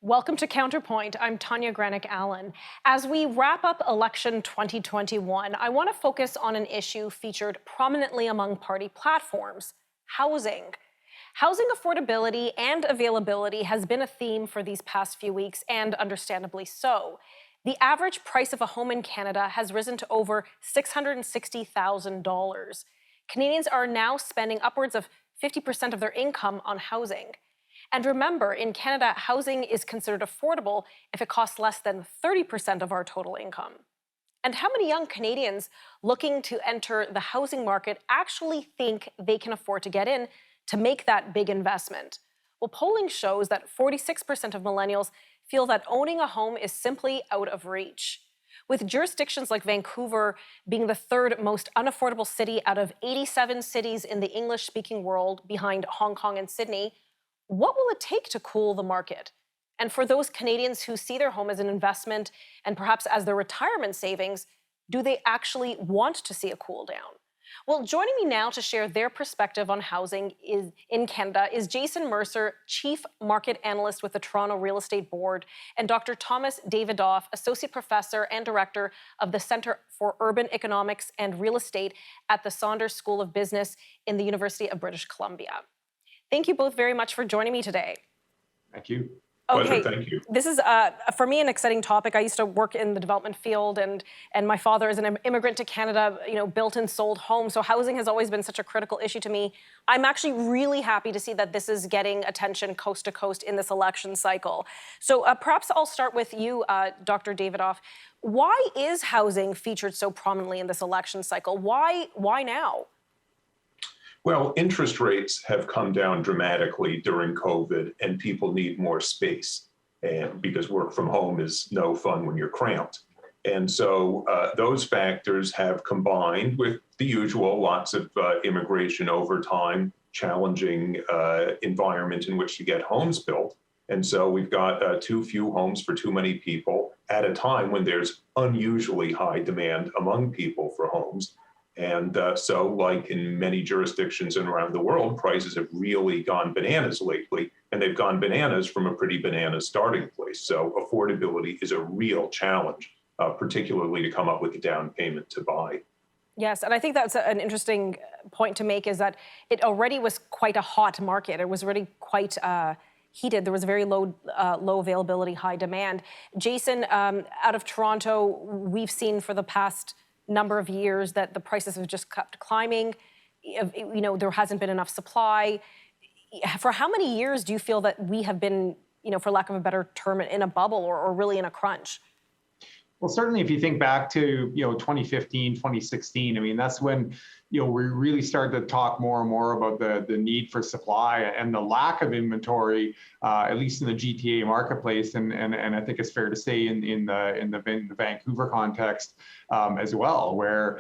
Welcome to Counterpoint. I'm Tanya Granick-Allen. As we wrap up election 2021, I want to focus on an issue featured prominently among party platforms: housing. Housing affordability and availability has been a theme for these past few weeks, and understandably so. The average price of a home in Canada has risen to over $660,000. Canadians are now spending upwards of 50% of their income on housing. And remember, in Canada, housing is considered affordable if it costs less than 30% of our total income. And how many young Canadians looking to enter the housing market actually think they can afford to get in to make that big investment? Well, polling shows that 46% of millennials feel that owning a home is simply out of reach. With jurisdictions like Vancouver being the third most unaffordable city out of 87 cities in the English-speaking world, behind Hong Kong and Sydney, what will it take to cool the market? And for those Canadians who see their home as an investment and perhaps as their retirement savings, do they actually want to see a cool down? Well, joining me now to share their perspective on housing in Canada is Jason Mercer, Chief Market Analyst with the Toronto Real Estate Board, and Dr. Thomas Davidoff, Associate Professor and Director of the Centre for Urban Economics and Real Estate at the Saunders School of Business in the University of British Columbia. Thank you both very much for joining me today. Thank you. Okay, Pleasure, thank you. this is, for me, an exciting topic. I used to work in the development field, and my father is an immigrant to Canada, built and sold homes. So housing has always been such a critical issue to me. I'm actually really happy to see that this is getting attention coast to coast in this election cycle. So perhaps I'll start with you, Dr. Davidoff. Why is housing featured so prominently in this election cycle? Why now? Well, interest rates have come down dramatically during COVID, and people need more space. And because work from home is no fun when you're cramped. And so those factors have combined with the usual, lots of immigration over time, challenging environment in which to get homes built. And so we've got too few homes for too many people at a time when there's unusually high demand among people for homes. And so, like in many jurisdictions around the world, prices have really gone bananas lately, and they've gone bananas from a pretty banana starting place. So affordability is a real challenge, particularly to come up with a down payment to buy. Yes, and I think that's an interesting point to make, is that it already was quite a hot market. It was already quite heated. There was very low availability, high demand. Jason, out of Toronto, we've seen for the past number of years that the prices have just kept climbing. There hasn't been enough supply. For how many years do you feel that we have been, for lack of a better term, in a bubble or really in a crunch? Well, certainly if you think back to, 2015, 2016, I mean, that's when, we really started to talk more and more about the need for supply and the lack of inventory, at least in the GTA marketplace. And I think it's fair to say in the Vancouver context as well, where,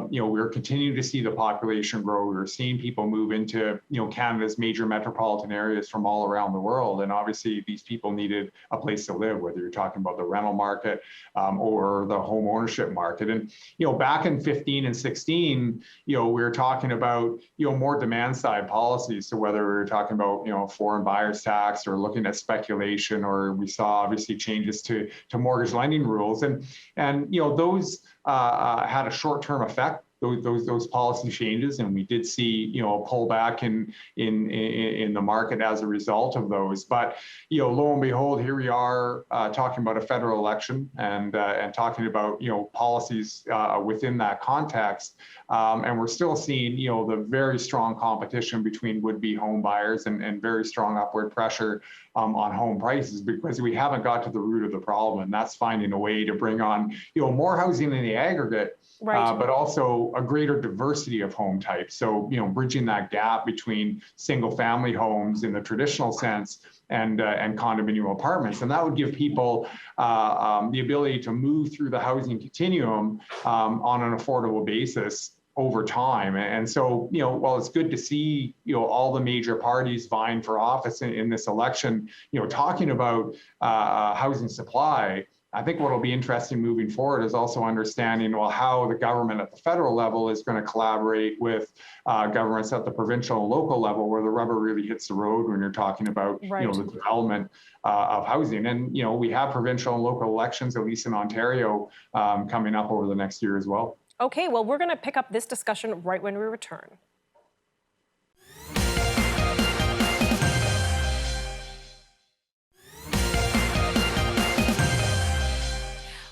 we're continuing to see the population grow. We're seeing people move into, Canada's major metropolitan areas from all around the world. And obviously these people needed a place to live, whether you're talking about the rental market or the home ownership market. And, back in 15 and 16, we were talking about, more demand side policies. So whether we were talking about, foreign buyers tax or looking at speculation, or we saw obviously changes to mortgage lending rules. And those had a short-term effect, those policy changes, and we did see a pullback in the market as a result of those. But lo and behold, here we are talking about a federal election and talking about policies within that context, and we're still seeing the very strong competition between would-be home buyers and very strong upward pressure on home prices, because we haven't got to the root of the problem, and that's finding a way to bring on more housing in the aggregate. Right. But also a greater diversity of home types. So, bridging that gap between single family homes in the traditional sense and condominium apartments. And that would give people the ability to move through the housing continuum on an affordable basis over time. And so, while it's good to see, all the major parties vying for office in this election, talking about housing supply, I think what will be interesting moving forward is also understanding, well, how the government at the federal level is going to collaborate with governments at the provincial and local level, where the rubber really hits the road when you're talking about Right. the development of housing. And we have provincial and local elections, at least in Ontario, coming up over the next year as well. Okay, well, we're going to pick up this discussion right when we return.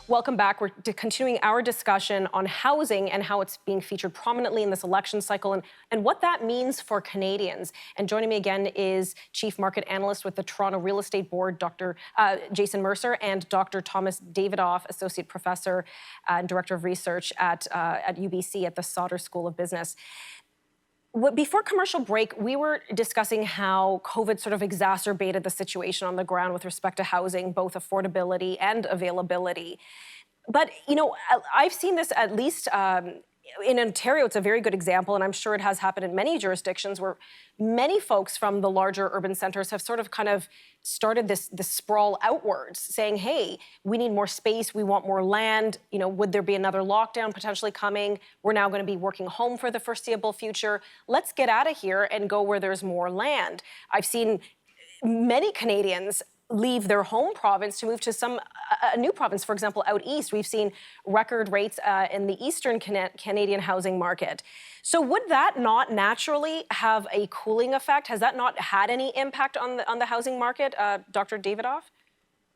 Welcome back. We're continuing our discussion on housing and how it's being featured prominently in this election cycle and what that means for Canadians. And joining me again is Chief Market Analyst with the Toronto Real Estate Board, Dr. Jason Mercer, and Dr. Thomas Davidoff, Associate Professor and Director of Research at UBC at the Sauder School of Business. Before commercial break, we were discussing how COVID sort of exacerbated the situation on the ground with respect to housing, both affordability and availability. But, I've seen this at least in Ontario. It's a very good example, and I'm sure it has happened in many jurisdictions where many folks from the larger urban centers have sort of kind of started this sprawl outwards, saying, hey, we need more space, we want more land, would there be another lockdown potentially coming? We're now going to be working home for the foreseeable future. Let's get out of here and go where there's more land. I've seen many Canadians leave their home province to move to a new province, for example, out east. We've seen record rates in the eastern Canadian housing market. So would that not naturally have a cooling effect? Has that not had any impact on the housing market, Dr. Davidoff?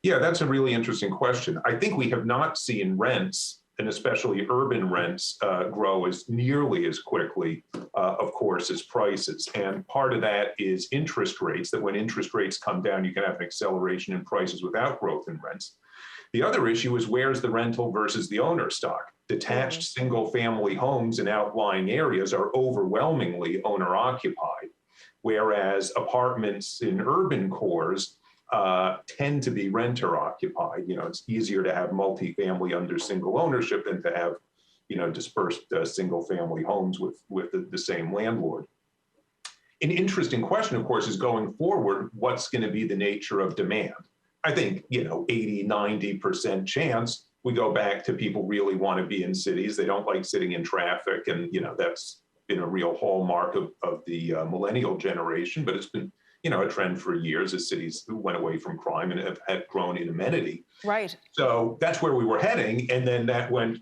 Yeah, that's a really interesting question. I think we have not seen rents, and especially urban rents, grow as nearly as quickly, of course, as prices. And part of that is interest rates, that when interest rates come down, you can have an acceleration in prices without growth in rents. The other issue is, where's the rental versus the owner stock? Detached single-family homes in outlying areas are overwhelmingly owner-occupied, whereas apartments in urban cores tend to be renter occupied. It's easier to have multifamily under single ownership than to have, dispersed single family homes with the same landlord. An interesting question, of course, is going forward, what's going to be the nature of demand? I think, 80, 90% chance we go back to people really want to be in cities. They don't like sitting in traffic. And, that's been a real hallmark of the millennial generation, but it's been a trend for years as cities went away from crime and have grown in amenity. Right. So that's where we were heading. And then that went,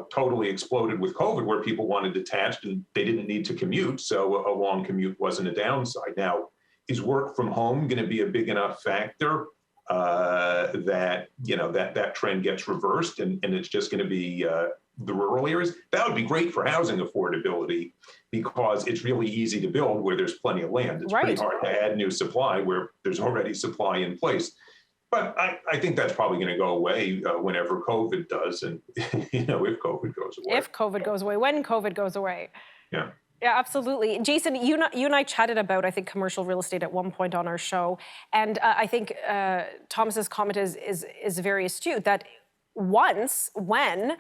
totally exploded with COVID, where people wanted detached and they didn't need to commute. So a long commute wasn't a downside. Now, is work from home going to be a big enough factor that trend gets reversed and it's just going to be the rural areas? That would be great for housing affordability, because it's really easy to build where there's plenty of land. It's pretty hard to add new supply where there's already supply in place. But I think that's probably going to go away whenever COVID does, and if COVID goes away. If COVID goes away, when COVID goes away. Yeah. Yeah, absolutely. Jason, you and I chatted about, I think, commercial real estate at one point on our show. And I think Thomas's comment is very astute, that when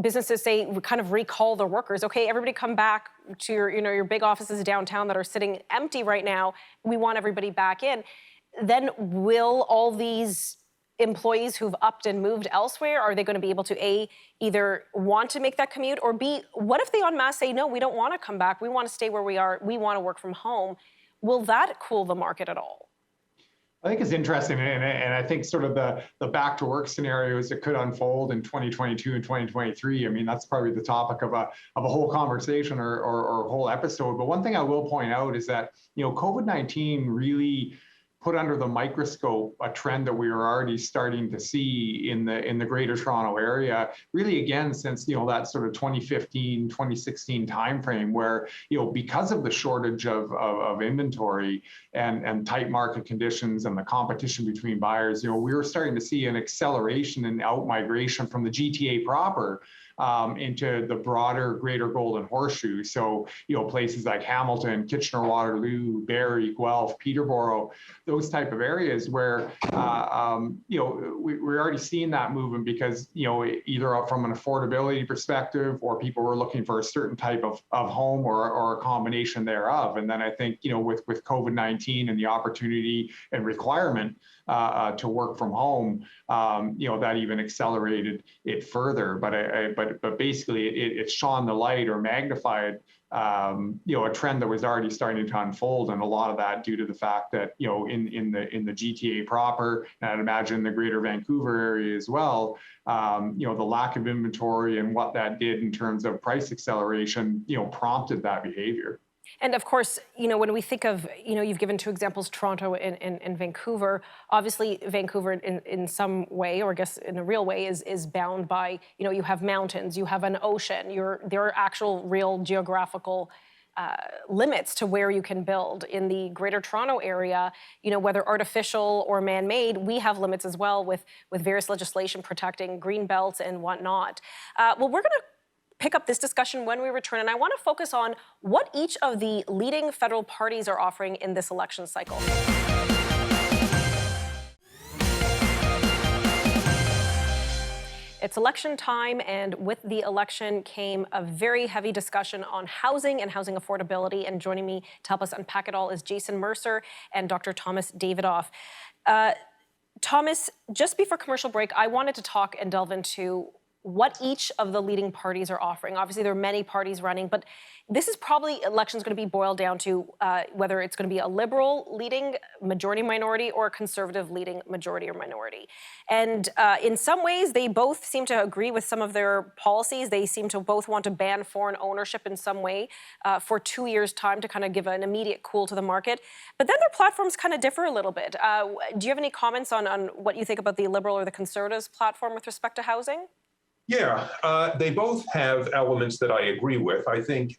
businesses say, kind of recall their workers, okay, everybody come back to your big offices downtown that are sitting empty right now, we want everybody back in, then will all these employees who've upped and moved elsewhere, are they going to be able to A, either want to make that commute, or B, what if they en masse say, no, we don't want to come back, we want to stay where we are, we want to work from home? Will that cool the market at all? I think it's interesting, and I think sort of the back to work scenarios that could unfold in 2022 and 2023. I mean, that's probably the topic of a whole conversation or a whole episode. But one thing I will point out is that COVID-19 really put under the microscope a trend that we were already starting to see in the Greater Toronto area, really again since that sort of 2015, 2016 timeframe, where because of the shortage of inventory and tight market conditions and the competition between buyers, we were starting to see an acceleration in out-migration from the GTA proper into the broader Greater Golden Horseshoe. So, places like Hamilton, Kitchener-Waterloo, Barrie, Guelph, Peterborough, those type of areas where, we're already seeing that movement because, either from an affordability perspective or people were looking for a certain type of home or a combination thereof. And then I think, with COVID-19 and the opportunity and requirement to work from home, that even accelerated it further. But basically, it shone the light or magnified a trend that was already starting to unfold, and a lot of that due to the fact that in the GTA proper, and I'd imagine the Greater Vancouver area as well, the lack of inventory and what that did in terms of price acceleration, prompted that behavior. And of course, when we think of, you've given two examples, Toronto and Vancouver. Obviously, Vancouver in some way, or I guess in a real way, is bound by, you have mountains, you have an ocean, there are actual real geographical limits to where you can build. In the Greater Toronto area, whether artificial or man-made, we have limits as well with various legislation protecting green belts and whatnot. Well, we're going to pick up this discussion when we return, and I want to focus on what each of the leading federal parties are offering in this election cycle. It's election time, and with the election came a very heavy discussion on housing and housing affordability. And joining me to help us unpack it all is Jason Mercer and Dr. Thomas Davidoff. Thomas, just before commercial break, I wanted to talk and delve into what each of the leading parties are offering. Obviously, there are many parties running, but this is probably, election's going to be boiled down to whether it's going to be a liberal leading majority minority or a conservative leading majority or minority. And in some ways, they both seem to agree with some of their policies. They seem to both want to ban foreign ownership in some way for 2 years' time to kind of give an immediate cool to the market. But then their platforms kind of differ a little bit. Do you have any comments on what you think about the liberal or the conservatives platform with respect to housing? Yeah, they both have elements that I agree with. I think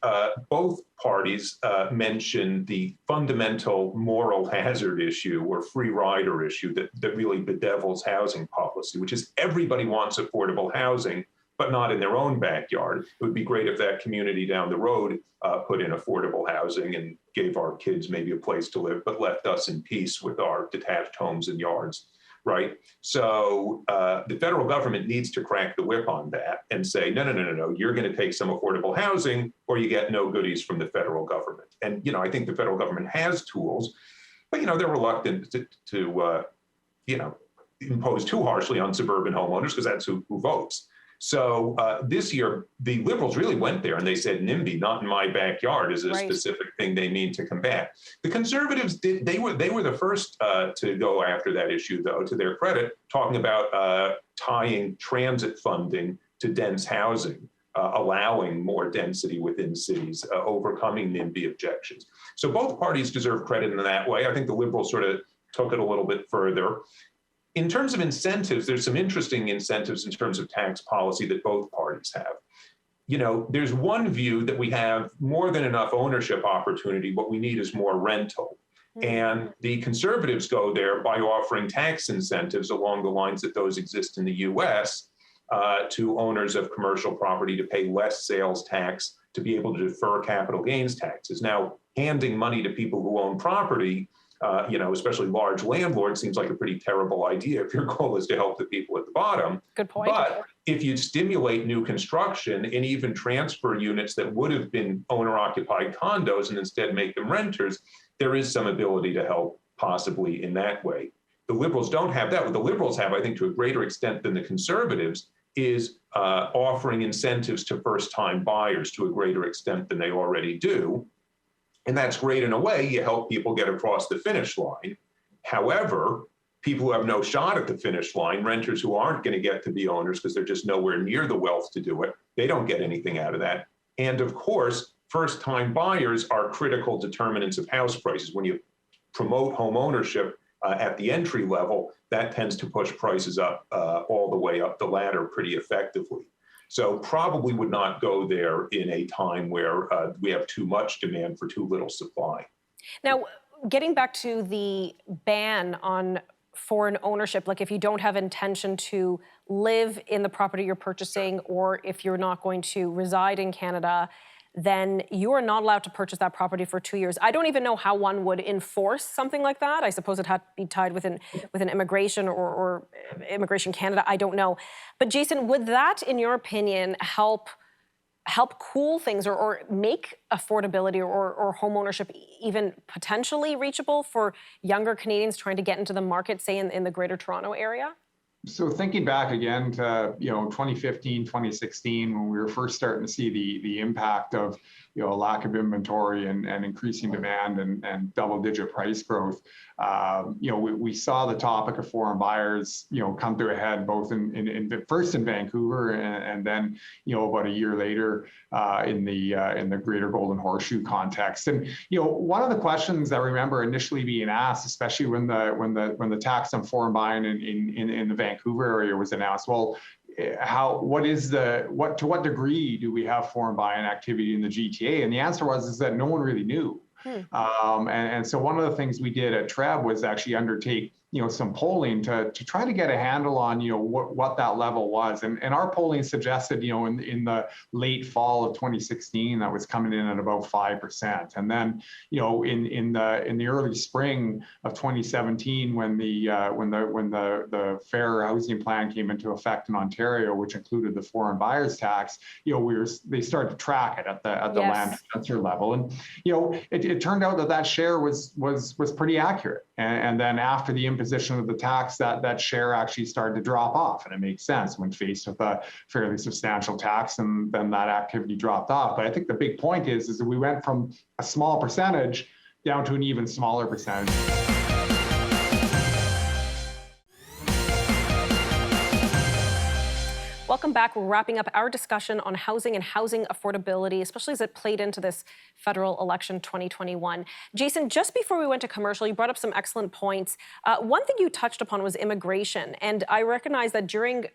both parties mention the fundamental moral hazard issue or free rider issue that really bedevils housing policy, which is everybody wants affordable housing, but not in their own backyard. It would be great if that community down the road put in affordable housing and gave our kids maybe a place to live, but left us in peace with our detached homes and yards. Right. So the federal government needs to crack the whip on that and say, no, you're going to take some affordable housing or you get no goodies from the federal government. And, I think the federal government has tools, but, they're reluctant to impose too harshly on suburban homeowners because that's who votes. So this year, the Liberals really went there and they said, NIMBY, not in my backyard, is a specific thing they mean to combat. The Conservatives, they were the first to go after that issue, though, to their credit, talking about tying transit funding to dense housing, allowing more density within cities, overcoming NIMBY objections. So both parties deserve credit in that way. I think the Liberals sort of took it a little bit further. In terms of incentives, there's some interesting incentives in terms of tax policy that both parties have. There's one view that we have more than enough ownership opportunity. What we need is more rental. And the Conservatives go there by offering tax incentives along the lines that those exist in the US to owners of commercial property to pay less sales tax, to be able to defer capital gains taxes. Now, handing money to people who own property, especially large landlords, seems like a pretty terrible idea if your goal is to help the people at the bottom. Good point. But if you stimulate new construction and even transfer units that would have been owner-occupied condos and instead make them renters, there is some ability to help possibly in that way. The Liberals don't have that. What the Liberals have, I think, to a greater extent than the Conservatives, is offering incentives to first-time buyers to a greater extent than they already do. And that's great in a way. You help people get across the finish line. However, people who have no shot at the finish line, renters who aren't going to get to be owners because they're just nowhere near the wealth to do it, they don't get anything out of that. And of course, first-time buyers are critical determinants of house prices. When you promote home ownership at the entry level, that tends to push prices up all the way up the ladder pretty effectively. So probably would not go there in a time where we have too much demand for too little supply. Now, getting back to the ban on foreign ownership, like if you don't have intention to live in the property you're purchasing, or if you're not going to reside in Canada, then you are not allowed to purchase that property for 2 years. I don't even know how one would enforce something like that. I suppose it had to be tied with an immigration or Immigration Canada. I don't know. But Jason, would that, in your opinion, help help cool things or make affordability or home ownership even potentially reachable for younger Canadians trying to get into the market, say in the Greater Toronto area? So thinking back again to 2015, 2016, when we were first starting to see the impact of a lack of inventory and increasing demand and double-digit price growth, we saw the topic of foreign buyers come to a head both in first in Vancouver and then about a year later in the Greater Golden Horseshoe context. And one of the questions I remember initially being asked, especially when the tax on foreign buying in the Vancouver area was announced, well, to what degree do we have foreign buying activity in the GTA? And the answer is that no one really knew. And so one of the things we did at TREB was actually undertake some polling to try to get a handle on what that level was, and our polling suggested in the late fall of 2016 that was coming in at about 5%, and then in the early spring of 2017 when the Fair Housing Plan came into effect in Ontario, which included the foreign buyers tax, they started to track it at the land transfer level, and it turned out that share was pretty accurate, and then after the imposition of the tax, that share actually started to drop off, and it makes sense when faced with a fairly substantial tax, and then that activity dropped off. But I think the big point is that we went from a small percentage down to an even smaller percentage. Welcome back. We're wrapping up our discussion on housing and housing affordability, especially as it played into this federal election 2021. Jason, just before we went to commercial, you brought up some excellent points. One thing you touched upon was immigration. And I recognize that during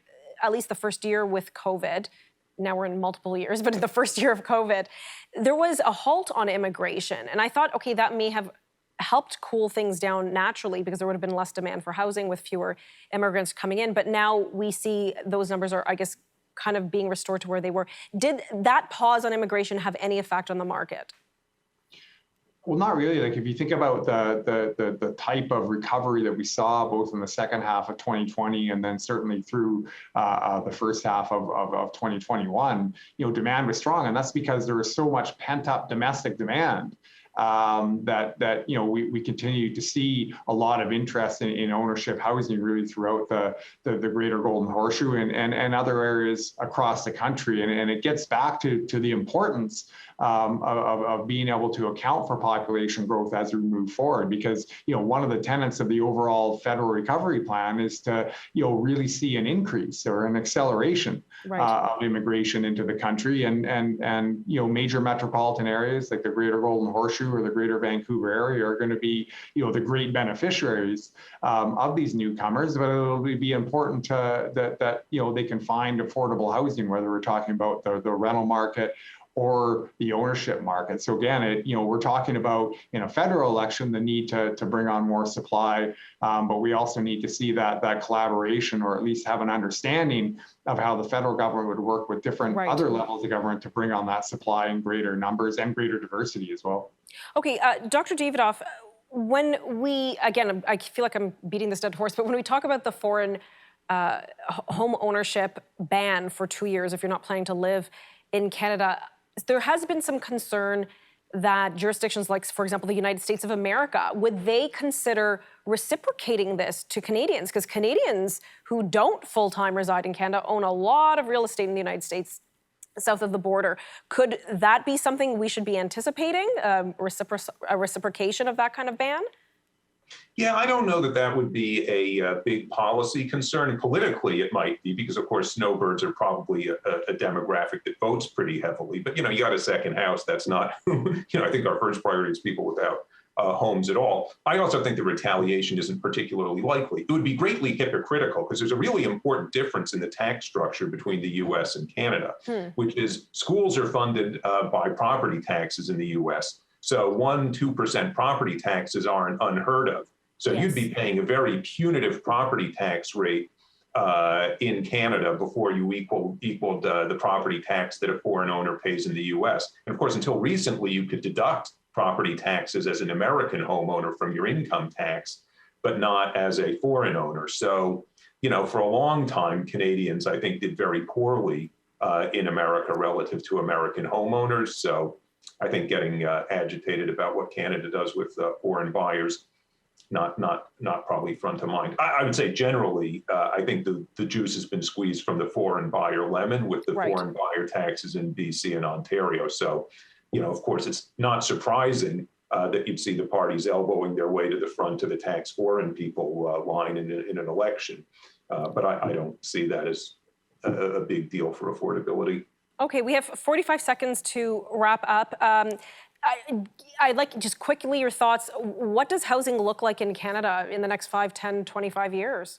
at least the first year with COVID, now we're in multiple years, but in the first year of COVID, there was a halt on immigration. And I thought, okay, that may have helped cool things down naturally because there would have been less demand for housing with fewer immigrants coming in. But now we see those numbers are, I guess, kind of being restored to where they were. Did that pause on immigration have any effect on the market? Well, not really. Like if you think about the type of recovery that we saw both in the second half of 2020 and then certainly through the first half of 2021, demand was strong, and that's because there was so much pent-up domestic demand. That we continue to see a lot of interest in ownership housing really throughout the Greater Golden Horseshoe and other areas across the country, and it gets back to the importance of being able to account for population growth as we move forward, because one of the tenets of the overall federal recovery plan is to really see an increase or an acceleration of immigration into the country, and major metropolitan areas like the Greater Golden Horseshoe or the Greater Vancouver area are going to be the great beneficiaries of these newcomers, but it'll be important that they can find affordable housing, whether we're talking about the rental market or the ownership market. So again, we're talking about in a federal election the need to bring on more supply, but we also need to see that collaboration, or at least have an understanding of how the federal government would work with different other levels of government to bring on that supply in greater numbers and greater diversity as well. Okay, Dr. Davidoff, when we, again, I feel like I'm beating this dead horse, but when we talk about the foreign home ownership ban for 2 years if you're not planning to live in Canada, there has been some concern that jurisdictions like, for example, the United States of America, would they consider reciprocating this to Canadians? Because Canadians who don't full-time reside in Canada own a lot of real estate in the United States south of the border. Could that be something we should be anticipating, a reciprocation of that kind of ban? Yeah, I don't know that would be a big policy concern. And politically, it might be, because, of course, snowbirds are probably a demographic that votes pretty heavily. But, you got a second house. That's not, I think our first priority is people without homes at all. I also think the retaliation isn't particularly likely. It would be greatly hypocritical, because there's a really important difference in the tax structure between the U.S. and Canada, which is schools are funded by property taxes in the U.S., so 1-2% property taxes aren't unheard of. So you'd be paying a very punitive property tax rate in Canada before you equaled the property tax that a foreign owner pays in the U.S. And of course, until recently, you could deduct property taxes as an American homeowner from your income tax, but not as a foreign owner. So, for a long time, Canadians, I think, did very poorly in America relative to American homeowners. So I think getting agitated about what Canada does with foreign buyers, not probably front of mind. I would say generally, I think the juice has been squeezed from the foreign buyer lemon with the foreign buyer taxes in BC and Ontario. So, of course, it's not surprising that you'd see the parties elbowing their way to the front of the tax foreign people line in an election. But I don't see that as a big deal for affordability. Okay, we have 45 seconds to wrap up. I'd like just quickly your thoughts. What does housing look like in Canada in the next 5, 10, 25 years?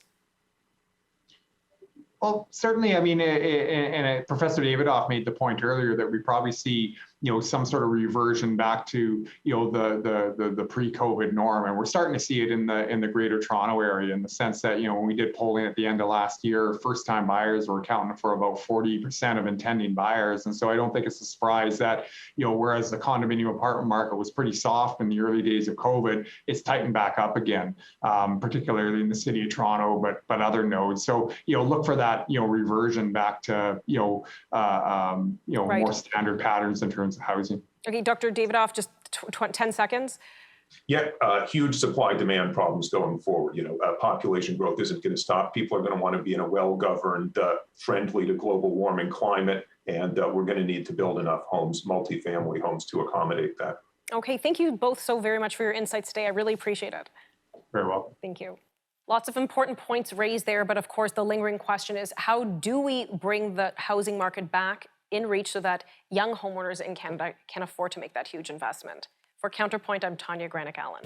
Well, certainly, I mean, and Professor Davidoff made the point earlier that we probably see, some sort of reversion back to, the pre-COVID norm, and we're starting to see it in the Greater Toronto area in the sense that, when we did polling at the end of last year, first-time buyers were accounting for about 40% of intending buyers, and so I don't think it's a surprise that, whereas the condominium apartment market was pretty soft in the early days of COVID, it's tightened back up again, particularly in the city of Toronto, but other nodes. So, look for that, reversion back to, more standard patterns in terms of housing. Okay, Dr. Davidoff, just 10 seconds. Yeah, huge supply-demand problems going forward. Population growth isn't going to stop. People are going to want to be in a well-governed, friendly to global warming climate, and we're going to need to build enough homes, multifamily homes, to accommodate that. Okay, thank you both so very much for your insights today. I really appreciate it. Very well. Thank you. Lots of important points raised there, but of course the lingering question is, how do we bring the housing market back in reach so that young homeowners in Canada can afford to make that huge investment? For Counterpoint, I'm Tanya Granick-Allen.